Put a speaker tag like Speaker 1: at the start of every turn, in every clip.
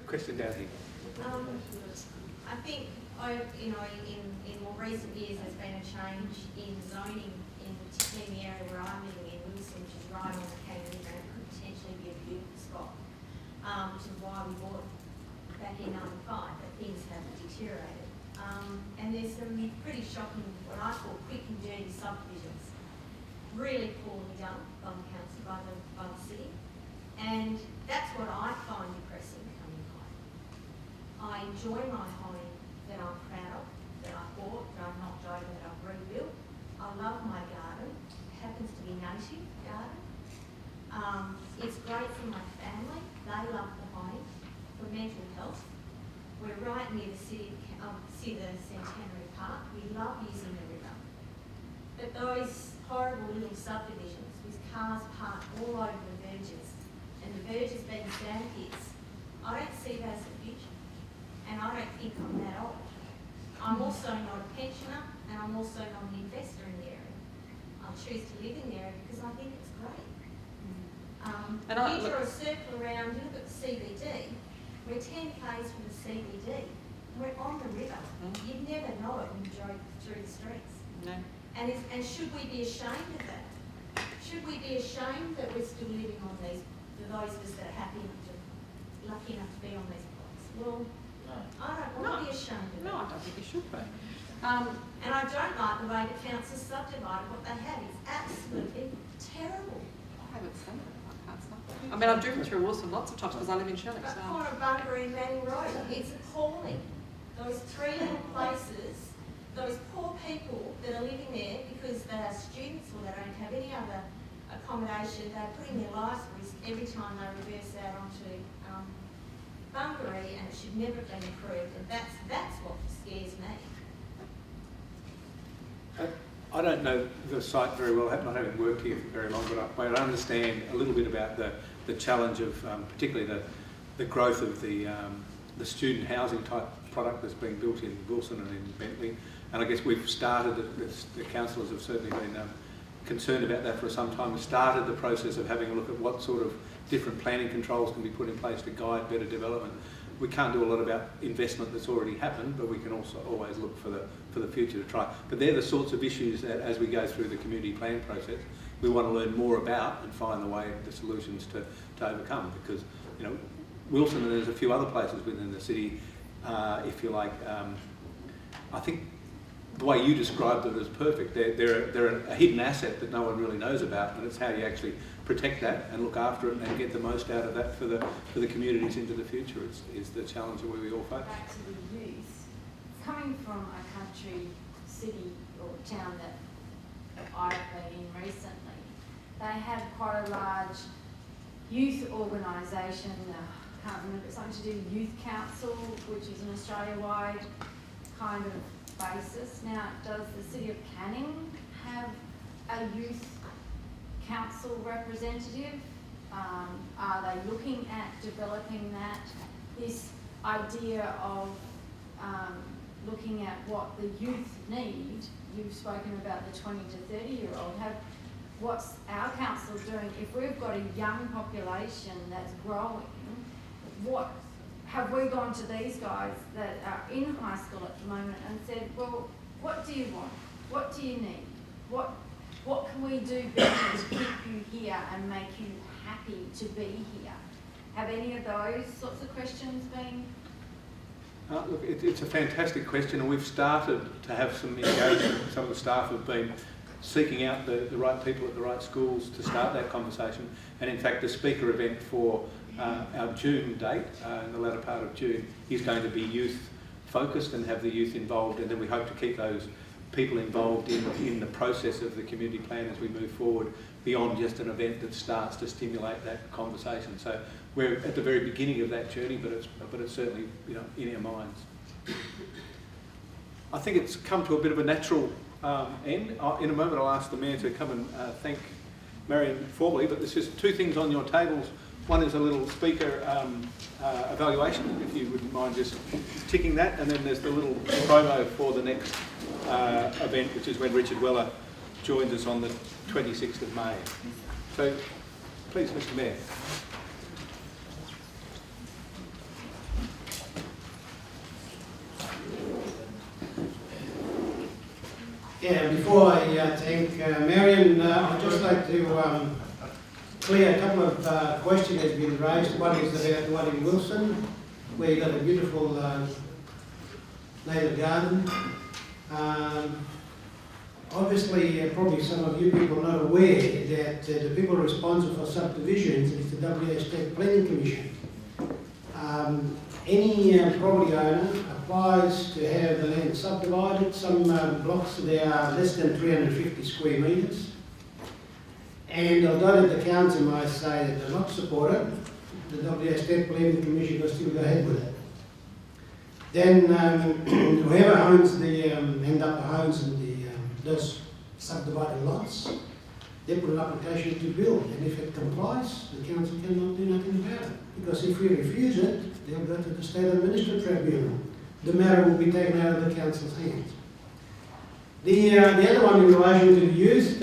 Speaker 1: question down here.
Speaker 2: I think in more recent years there's been a change in zoning, particularly in the area where I'm living in Wilson, which is right on the Kangaroo River, and could potentially be a beautiful spot, which is why we bought back in '95, but things have deteriorated. And there's some pretty shocking, what I call quick and dirty subdivisions, really poorly done by the council, by the city, and that's what I find depressing coming home. I enjoy my home that I'm proud of, that I bought, that I'm not joking, that I've rebuilt. I love my garden. It happens to be native garden. It's great for my family. They love the home. For mental health, we're right near the the Centenary Park. We love using the river. But those horrible little subdivisions with cars parked all over the verges, and the verges being sand pits, I don't see that as a future. And I don't think I'm that old. I'm also not a pensioner, and I'm also not an investor in the area. I choose to live in the area because I think it's great. You draw a circle around, you look at the CBD, we're 10 k's from the CBD, we're on the river. You'd never know it when you drove through the streets.
Speaker 3: No.
Speaker 2: And should we be ashamed of that? Should we be ashamed that we're still living on these, for those of us that are lucky enough to be on these plots? Well, I don't want to be ashamed of it.
Speaker 3: No, I don't think you should be.
Speaker 2: And I don't like the way the council subdivided what they have. It's absolutely terrible.
Speaker 3: I haven't seen it. I can't stop. I mean, I've driven through Wilson lots of times because I live in Shelley.
Speaker 2: But corner of Bunbury and Manning Road, it's appalling. Those three little places, those poor people that are living there because they are students or they don't have any other accommodation, they're putting their lives at risk every time they reverse out onto Bunbury, and it should never have been approved, and that's what scares me.
Speaker 1: I don't know the site very well, not having worked here for very long, but I understand a little bit about the challenge of particularly the growth of the student housing type product that's being built in Wilson and in Bentley. And I guess we've started, the councillors have certainly been concerned about that for some time. We started the process of having a look at what sort of different planning controls can be put in place to guide better development. We can't do a lot about investment that's already happened, but we can also always look for the future to try. But they're the sorts of issues that, as we go through the community plan process, we want to learn more about and find the solutions to overcome. Because Wilson, and there's a few other places within the city, if you like. I think the way you described it is perfect. They're a hidden asset that no one really knows about, and it's how you actually protect that and look after it and get the most out of that for the communities into the future is the challenge that we all face.
Speaker 4: Back to the youth, coming from a country, city or town that I've been in recently, they have quite a large youth organisation, I can't remember, it's something to do with Youth Council, which is an Australia-wide kind of basis. Now, does the City of Canning have a youth council representative? Are they looking at developing that? This idea of looking at what the youth need, you've spoken about the 20 to 30-year-old, what's our council doing? If we've got a young population that's growing, what have we gone to these guys that are in high school at the moment and said, well, what do you want? What do you need? What can we do better to keep you here and make you happy to be here? Have any of those sorts of questions been?
Speaker 1: Look, it's a fantastic question, and we've started to have some engagement. Some of the staff have been seeking out the right people at the right schools to start that conversation. And in fact, the speaker event for our June date, in the latter part of June, is going to be youth focused and have the youth involved, and then we hope to keep those people involved in the process of the community plan as we move forward beyond just an event that starts to stimulate that conversation. So we're at the very beginning of that journey, but it's certainly in our minds. I think it's come to a bit of a natural end. In a moment I'll ask the Mayor to come and thank Marion formally, but there's just two things on your tables. One is a little speaker evaluation, if you wouldn't mind just ticking that, and then there's the little promo for the next event, which is when Richard Weller joins us on the 26th of May. So, please, Mr. Mayor.
Speaker 5: Yeah, before I thank Marion, I'd just like to clear a couple of questions that have been raised. One is about the one in Wilson, where you've got a beautiful native garden. Obviously, probably some of you people are not aware that the people responsible for subdivisions is the WA State Planning Commission. Any property owner applies to have the land subdivided. Some blocks, they are less than 350 square metres. And although the council might say that they're not supported, the WA State Planning Commission will still go ahead with it. Then whoever owns the, end up the homes in those subdivided lots, they put an application to build, and if it complies, the council cannot do nothing about it. Because if we refuse it, they'll go to the State Administrative Tribunal. The matter will be taken out of the council's hands. The other one in relation to the youth,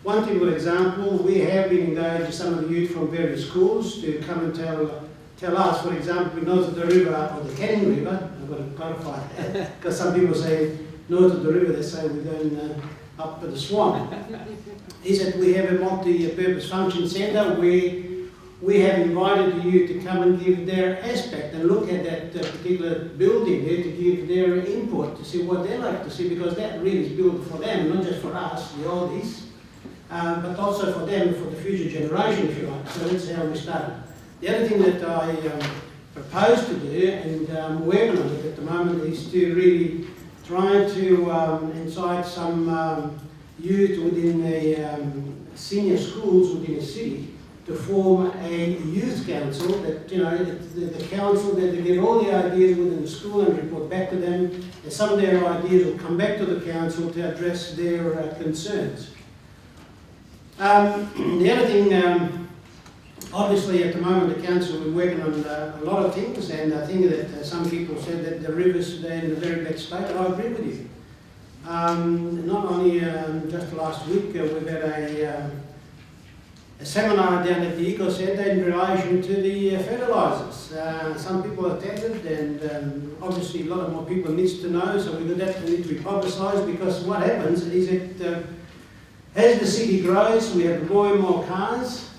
Speaker 5: one typical example, we have been engaged some of the youth from various schools to come and tell us, for example, north of the river, or the Canning River, I've got to clarify that, because some people say north of the river, they say we're going up to the Swan, is that we have a multi-purpose function centre where we have invited the youth to come and give their aspect and look at that particular building there to give their input, to see what they like to see, because that really is built for them, not just for us, the oldies, but also for them, for the future generation, if you like. So that's how we started. The other thing that I propose to do, and I'm working on it at the moment, is to really try to incite some youth within the senior schools within the city to form a youth council, that, you know, the council that they get all the ideas within the school and report back to them, and some of their ideas will come back to the council to address their concerns. The other thing, obviously at the moment the council is working on a lot of things, and I think that some people said that the rivers are in a very bad state, and I agree with you. Not only just last week we've had a seminar down at the Eco Centre in relation to the fertilisers. Some people attended, and obviously a lot more people need to know, so that need to be publicised, because what happens is that as the city grows, we have more and more cars,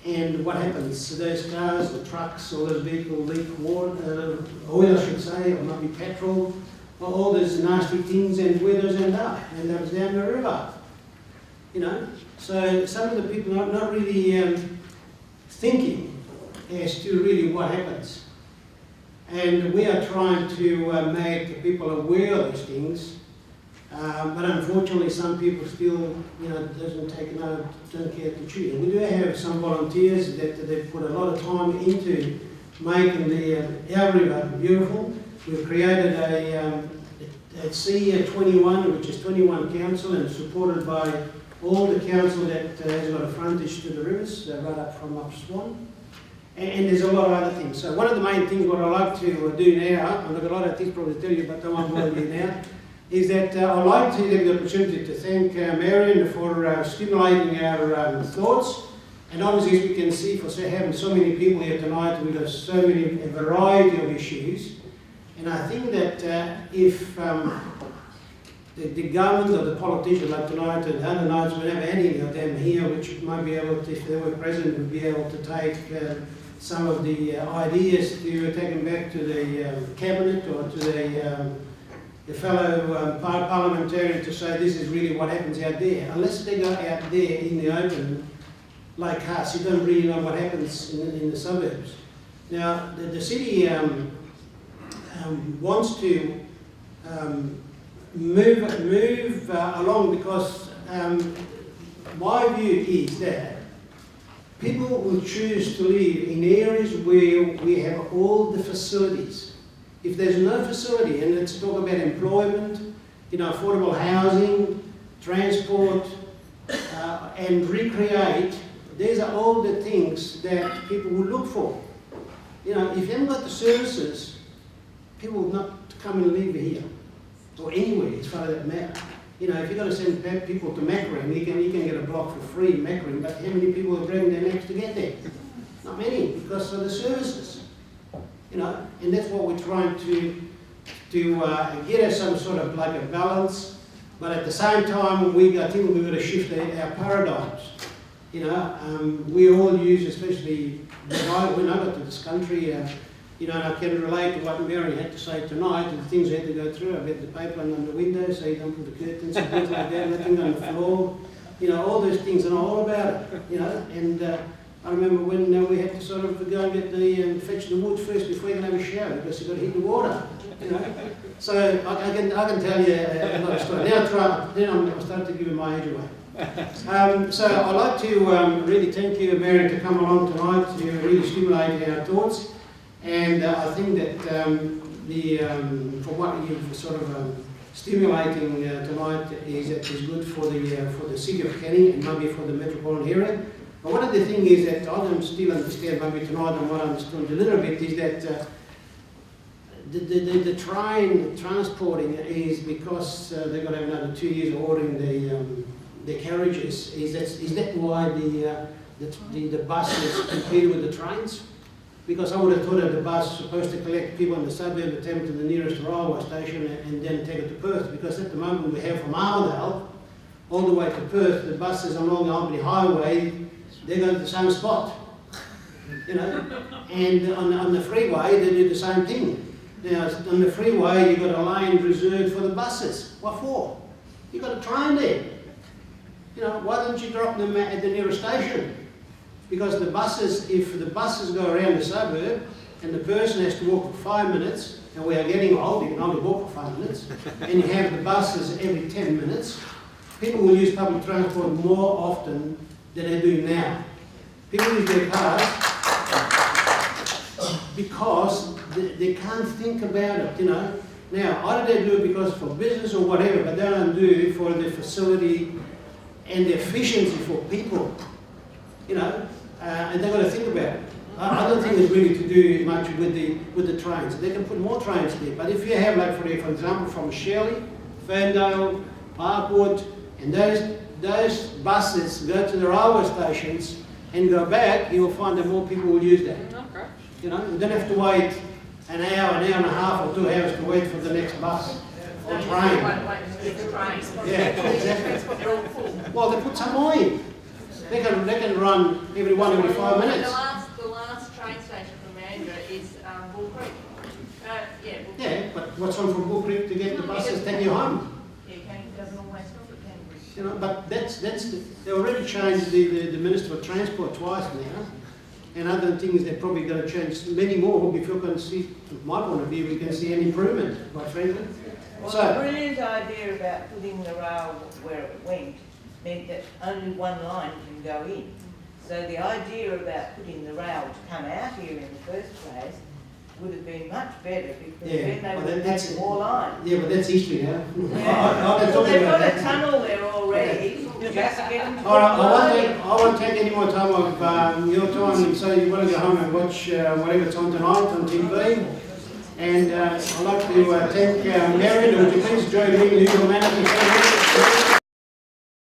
Speaker 5: and what happens? Those cars, or trucks, or those vehicles leak water, oil I should say, or maybe petrol, or all those nasty things, and where those end up? End up down the river. You know? So some of the people are not really thinking as to really what happens. And we are trying to make people aware of those things. But unfortunately, some people still, you know, don't care to treat it. We do have some volunteers that they've put a lot of time into making our river beautiful. We've created a C21, which is 21 council, and supported by all the council that has got a frontage to the rivers, right up from up Swan. And there's a lot of other things. So one of the main things what I like to do now, I've got a lot of things probably to tell you, but don't want to bother you now, is that I'd like to have the opportunity to thank Marion for stimulating our thoughts. And obviously, as we can see, for having so many people here tonight, we've got so many, a variety of issues. And I think that if the government or the politicians like tonight and other nights, we have any of them here, which might be able to, if they were present, would be able to take some of the ideas to take them back to the cabinet or to the fellow parliamentarian to say this is really what happens out there. Unless they go out there in the open, like us, you don't really know what happens in the suburbs. Now, the city wants to move along, because my view is that people will choose to live in areas where we have all the facilities. If there's no facility, and let's talk about employment, you know, affordable housing, transport, and recreate, these are all the things that people will look for. You know, if you haven't got the services, people will not come and live here, or anywhere as far as that matter. You know, if you've got to send people to Macquarie, you can get a block for free in Macquarie, but how many people are dragging their necks to get there? Not many, because of the services. You know, and that's what we're trying to get us some sort of like a balance, but at the same time, I think we've got to shift our paradigms. You know, we all use, especially when I got to this country, you know, and I can relate to what Marion had to say tonight, and the things I had to go through. I bet the paper on the window, so you don't put the curtains and things like that, nothing on the floor. You know, all those things, and all about it, you know. And I remember when we had to sort of go and get fetch the wood first before you can have a shower, because you've got to hit the water, you know. So I can tell you a lot of stories. Now I'm starting to give you my age away. So I'd like to really thank you, Marion, to come along tonight to really stimulate our thoughts. And I think that for what you've sort of stimulating tonight is good for the city of Canning and maybe for the metropolitan area. But one of the things is that I don't still understand maybe tonight, and what I understood a little bit is that the train transporting is because they're going to have another 2 years of ordering the carriages. Is that why the buses compete with the trains? Because I would have thought that the bus is supposed to collect people in the suburb, take them to the nearest railway station and then take it to Perth. Because at the moment we have from Armadale all the way to Perth, the buses along the Albany Highway, they go to the same spot. You know, and on the freeway they do the same thing. Now on the freeway you've got a lane reserved for the buses. What for? You've got a train there. You know, why don't you drop them at the nearest station? Because the buses, if the buses go around the suburb and the person has to walk for 5 minutes, and we are getting old, you can only walk for 5 minutes, and you have the buses every 10 minutes, people will use public transport more often than they do now. People use their cars because they can't think about it, you know. Now, either they do it because for business or whatever, but they don't do it for the facility and the efficiency for people, you know. And they've got to think about it. I don't think it's really to do much with the trains. They can put more trains there. But if you have, like for example, from Shirley, Ferndale, Parkwood, and those buses go to the railway stations and go back, you will find that more people will use that.
Speaker 3: Okay.
Speaker 5: You know, you don't have to wait an hour and a half or 2 hours to wait for the next bus or train. Yeah, exactly. Well, they put some more in. They can run every 5 minutes.
Speaker 6: The last train station from Mandurah is Bull Creek. Bull Creek.
Speaker 5: Yeah, but what's on from Bull Creek to get the buses take you home?
Speaker 6: Yeah, Canning doesn't always stop at Canning.
Speaker 5: You know, but they already changed the Minister of Transport twice now, and other things they're probably going to change many more before we can see, from my point of view, we can see an improvement, quite frankly.
Speaker 7: Well,
Speaker 5: So,
Speaker 7: the brilliant idea about putting the rail where it went meant that only one line can go in. So the idea about putting the rail to come out here in the first place would have been much better, because then they would have had more lines.
Speaker 5: yeah, but that's history now.
Speaker 7: Yeah. Well, they've got a tunnel there already. Just get them to
Speaker 5: All right,
Speaker 7: put
Speaker 5: I won't take any more time of your time, so you want to go home and watch whatever's on tonight on TV. And I'd like to thank Marion. Would you please join me in the usual manner?